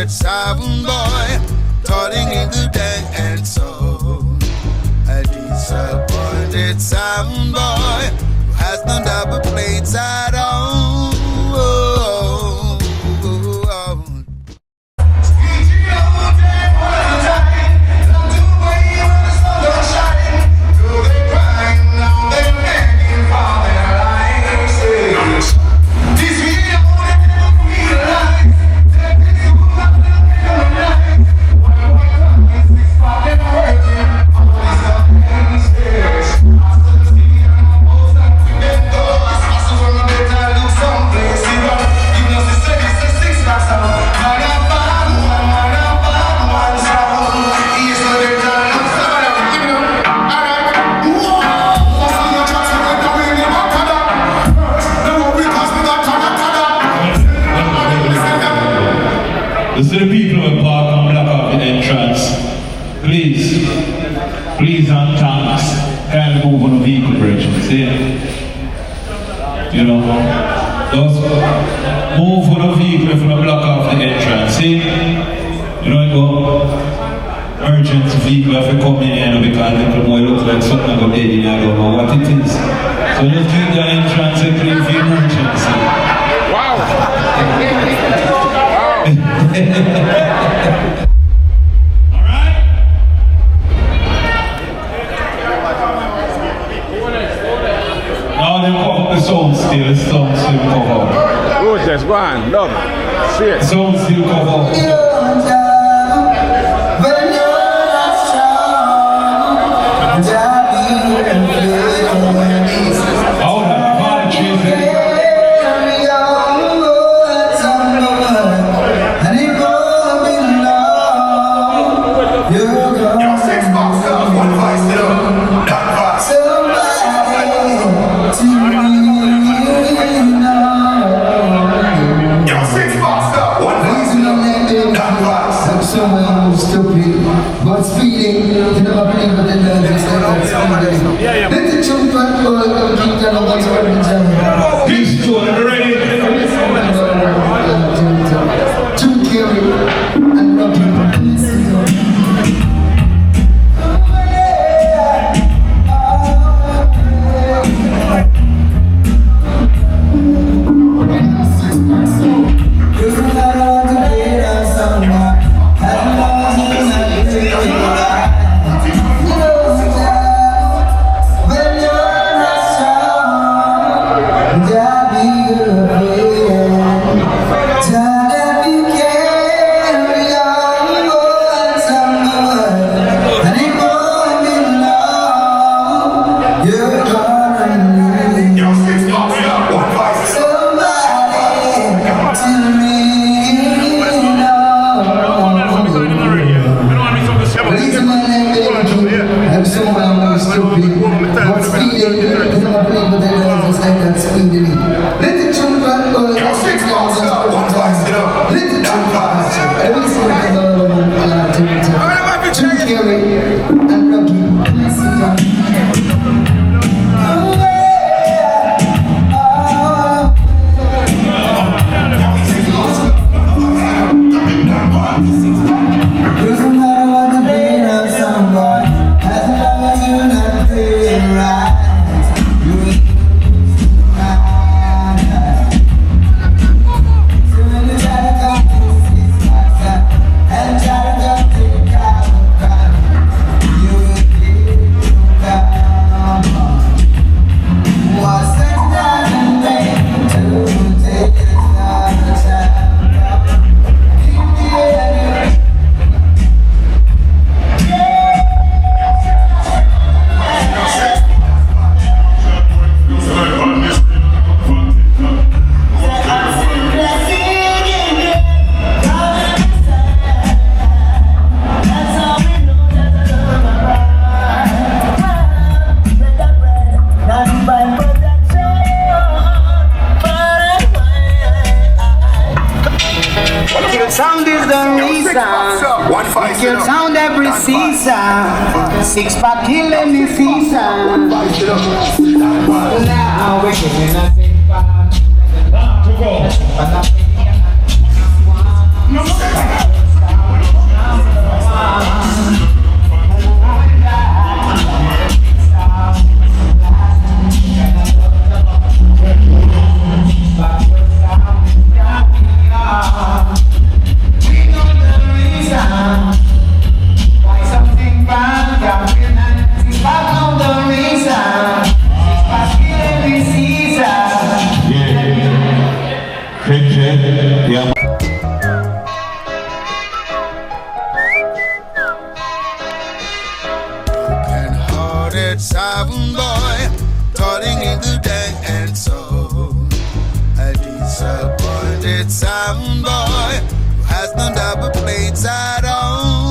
disappointed sound boy, turning into dance soul. A disappointed sound boy who has no double plates at all. This is the people who park and block off the entrance. Please and thanks, can't move on the vehicle bridge, see? You know, just move on the vehicle if you block off the entrance, see? You know, go emergency vehicle if you come in here because people might look like something about dead in here, I don't know what it is. So just keep the entrance and clean for emergency. Wow! Alright? Now they cover the sound still, the sound still cover. Good, just go on, love. See it. Sound still cover. But speeding, you never believe what the nerves is like. Let the children go and keep them on what's going to be. He's doing it ready. To carry and rock you. Sound is the reason. Your sound every season. Six pack killing the season. Now we're giving a six pack. sound boy, turning in the dance soul. A disappointed sound boy who has no double plates at all.